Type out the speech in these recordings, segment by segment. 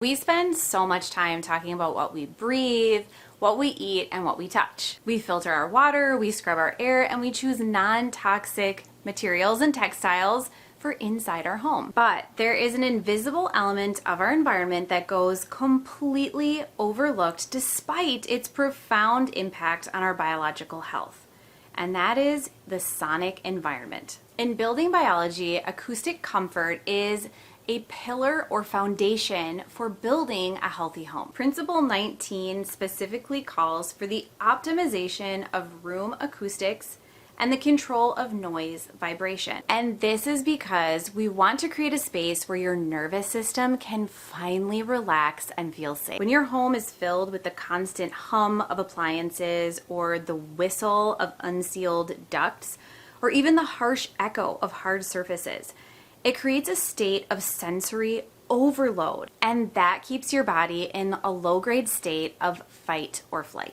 We spend so much time talking about what we breathe, what we eat, and what we touch. We filter our water, we scrub our air, and we choose non-toxic materials and textiles for inside our home. But there is an invisible element of our environment that goes completely overlooked despite its profound impact on our biological health. And that is the sonic environment. In building biology, acoustic comfort is a pillar or foundation for building a healthy home. Principle 19 specifically calls for the optimization of room acoustics and the control of noise vibration. And this is because we want to create a space where your nervous system can finally relax and feel safe. When your home is filled with the constant hum of appliances or the whistle of unsealed ducts, or even the harsh echo of hard surfaces, it creates a state of sensory overload, and that keeps your body in a low-grade state of fight or flight.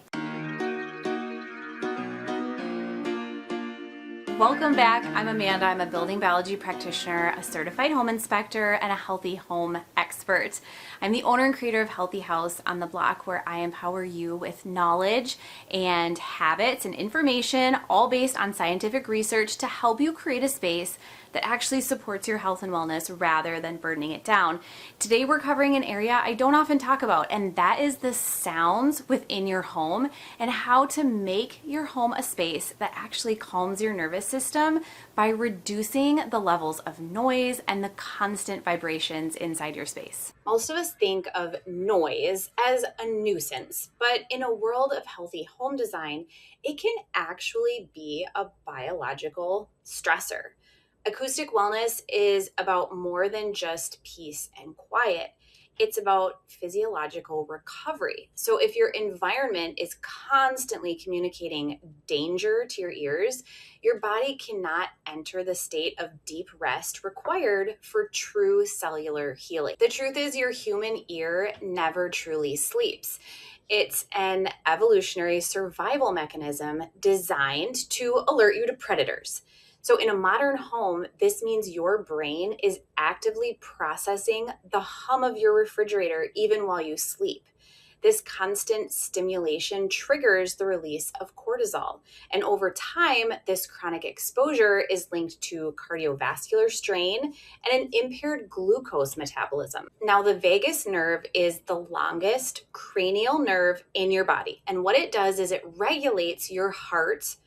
Welcome back. I'm Amanda. I'm a building biology practitioner, a certified home inspector, and a healthy home expert. I'm the owner and creator of Healthy House on the Block, where I empower you with knowledge and habits and information, all based on scientific research to help you create a space that actually supports your health and wellness rather than burdening it down. Today we're covering an area I don't often talk about, and that is the sounds within your home and how to make your home a space that actually calms your nervous system by reducing the levels of noise and the constant vibrations inside your space. Most of us think of noise as a nuisance, but in a world of healthy home design, it can actually be a biological stressor. Acoustic wellness is about more than just peace and quiet. It's about physiological recovery. So if your environment is constantly communicating danger to your ears, your body cannot enter the state of deep rest required for true cellular healing. The truth is, your human ear never truly sleeps. It's an evolutionary survival mechanism designed to alert you to predators. So in a modern home, this means your brain is actively processing the hum of your refrigerator even while you sleep. This constant stimulation triggers the release of cortisol. And over time, this chronic exposure is linked to cardiovascular strain and an impaired glucose metabolism. Now, the vagus nerve is the longest cranial nerve in your body. And what it does is it regulates your heart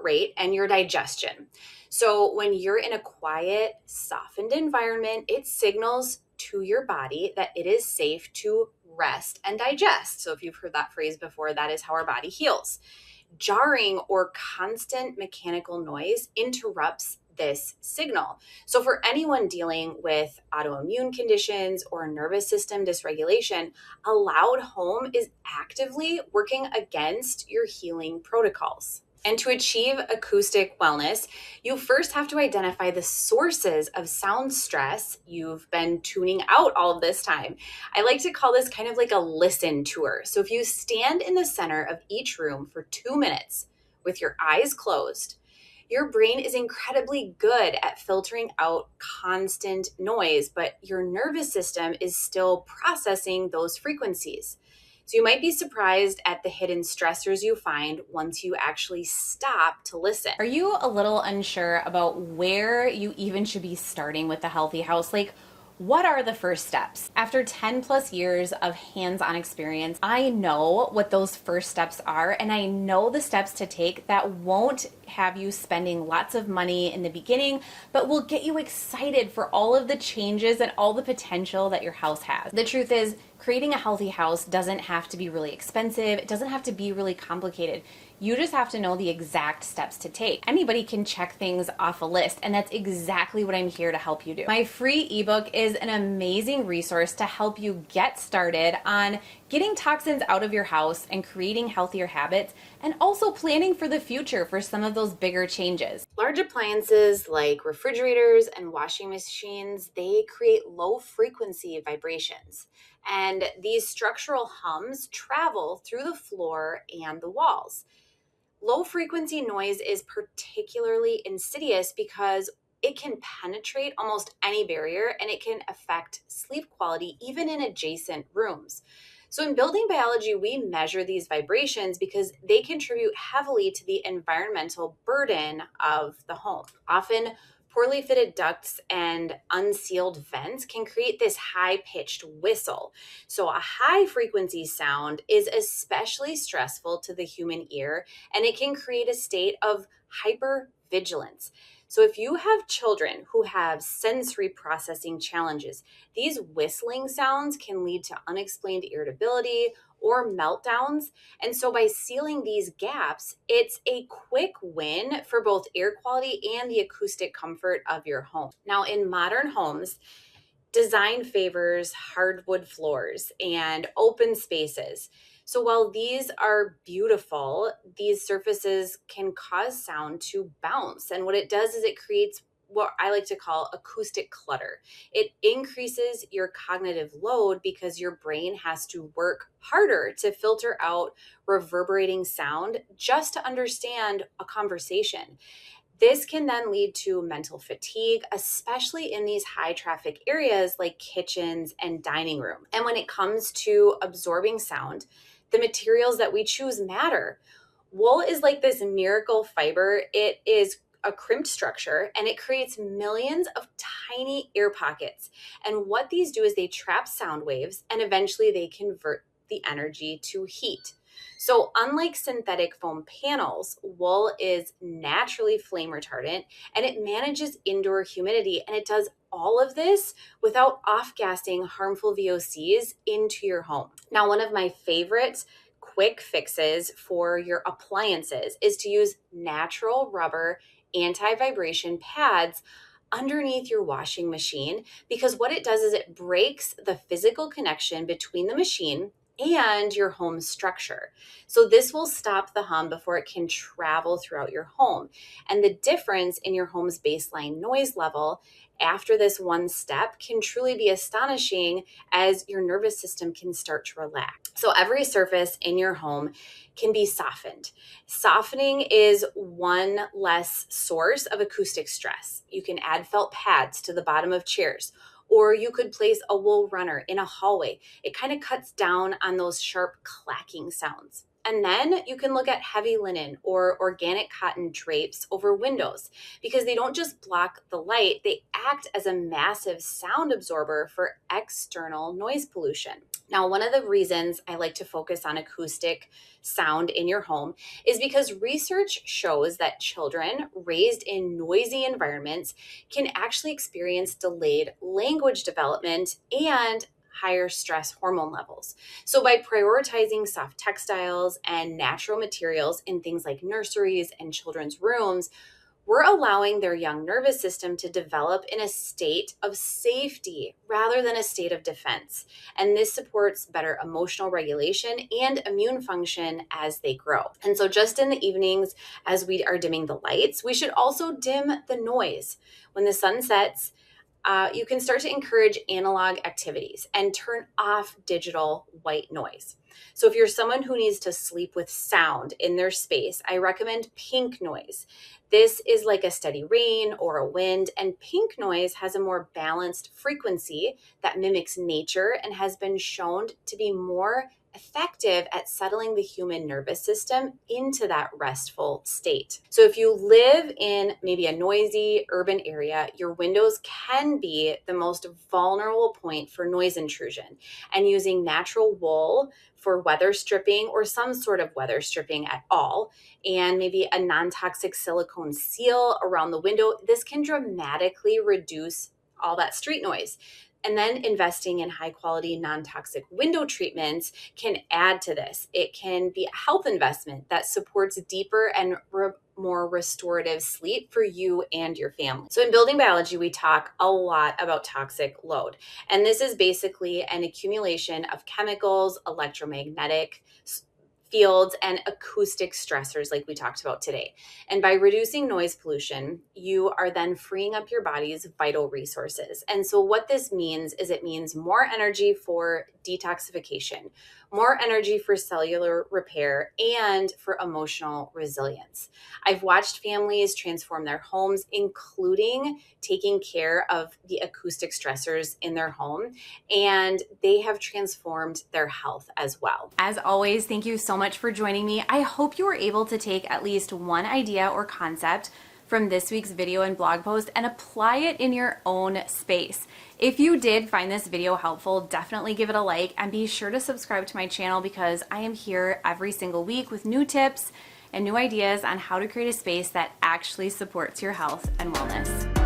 rate, and your digestion. So when you're in a quiet, softened environment, it signals to your body that it is safe to rest and digest. So if you've heard that phrase before, that is how our body heals. Jarring or constant mechanical noise interrupts this signal. So for anyone dealing with autoimmune conditions or nervous system dysregulation, a loud home is actively working against your healing protocols. And to achieve acoustic wellness, you first have to identify the sources of sound stress you've been tuning out all of this time. I like to call this kind of like a listen tour. So if you stand in the center of each room for 2 minutes with your eyes closed, your brain is incredibly good at filtering out constant noise, but your nervous system is still processing those frequencies. So you might be surprised at the hidden stressors you find once you actually stop to listen. Are you a little unsure about where you even should be starting with the Healthy House? Like, what are the first steps? After 10 plus years of hands-on experience, I know what those first steps are, and I know the steps to take that won't have you spending lots of money in the beginning, but will get you excited for all of the changes and all the potential that your house has. The truth is, creating a healthy house doesn't have to be really expensive. It doesn't have to be really complicated. You just have to know the exact steps to take. Anybody can check things off a list, and that's exactly what I'm here to help you do. My free ebook is an amazing resource to help you get started on getting toxins out of your house and creating healthier habits, and also planning for the future for some of those bigger changes. Large appliances like refrigerators and washing machines, they create low frequency vibrations. And these structural hums travel through the floor and the walls. Low frequency noise is particularly insidious because it can penetrate almost any barrier and it can affect sleep quality even in adjacent rooms. So in building biology, we measure these vibrations because they contribute heavily to the environmental burden of the home. Often, poorly fitted ducts and unsealed vents can create this high-pitched whistle. So a high-frequency sound is especially stressful to the human ear, and it can create a state of hypervigilance. So if you have children who have sensory processing challenges, these whistling sounds can lead to unexplained irritability or meltdowns. And so by sealing these gaps, it's a quick win for both air quality and the acoustic comfort of your home. Now, in modern homes, design favors hardwood floors and open spaces. So while these are beautiful, these surfaces can cause sound to bounce. And what it does is it creates what I like to call acoustic clutter. It increases your cognitive load because your brain has to work harder to filter out reverberating sound just to understand a conversation. This can then lead to mental fatigue, especially in these high traffic areas like kitchens and dining room. And when it comes to absorbing sound, the materials that we choose matter. Wool is like this miracle fiber. It is a crimped structure and it creates millions of tiny air pockets. And what these do is they trap sound waves and eventually they convert the energy to heat. So unlike synthetic foam panels, wool is naturally flame retardant and it manages indoor humidity, and it does all of this without off-gassing harmful VOCs into your home. Now, one of my favorite quick fixes for your appliances is to use natural rubber anti-vibration pads underneath your washing machine, because what it does is it breaks the physical connection between the machine and your home structure. So this will stop the hum before it can travel throughout your home. And the difference in your home's baseline noise level after this one step can truly be astonishing, as your nervous system can start to relax. So every surface in your home can be softened. Softening is one less source of acoustic stress. You can add felt pads to the bottom of chairs, or you could place a wool runner in a hallway. It kind of cuts down on those sharp clacking sounds. And then you can look at heavy linen or organic cotton drapes over windows, because they don't just block the light, they act as a massive sound absorber for external noise pollution. Now, one of the reasons I like to focus on acoustic sound in your home is because research shows that children raised in noisy environments can actually experience delayed language development and higher stress hormone levels. So by prioritizing soft textiles and natural materials in things like nurseries and children's rooms, we're allowing their young nervous system to develop in a state of safety rather than a state of defense. And this supports better emotional regulation and immune function as they grow. And so just in the evenings, as we are dimming the lights, we should also dim the noise. When the sun sets, you can start to encourage analog activities and turn off digital white noise. So if you're someone who needs to sleep with sound in their space, I recommend pink noise. This is like a steady rain or a wind, and pink noise has a more balanced frequency that mimics nature and has been shown to be more effective at settling the human nervous system into that restful state. So if you live in maybe a noisy urban area, your windows can be the most vulnerable point for noise intrusion, and using natural wool for weather stripping or some sort of weather stripping at all, and maybe a non-toxic silicone seal around the window, this can dramatically reduce all that street noise. And then investing in high quality non-toxic window treatments can add to this. It can be a health investment that supports deeper and more restorative sleep for you and your family. So in building biology, we talk a lot about toxic load. And this is basically an accumulation of chemicals, electromagnetic fields and acoustic stressors like we talked about today. And by reducing noise pollution, you are then freeing up your body's vital resources. And so what this means is it means more energy for detoxification, more energy for cellular repair, and for emotional resilience. I've watched families transform their homes, including taking care of the acoustic stressors in their home, and they have transformed their health as well. As always, thank you so much for joining me. I hope you were able to take at least one idea or concept from this week's video and blog post and apply it in your own space. If you did find this video helpful, definitely give it a like and be sure to subscribe to my channel because I am here every single week with new tips and new ideas on how to create a space that actually supports your health and wellness.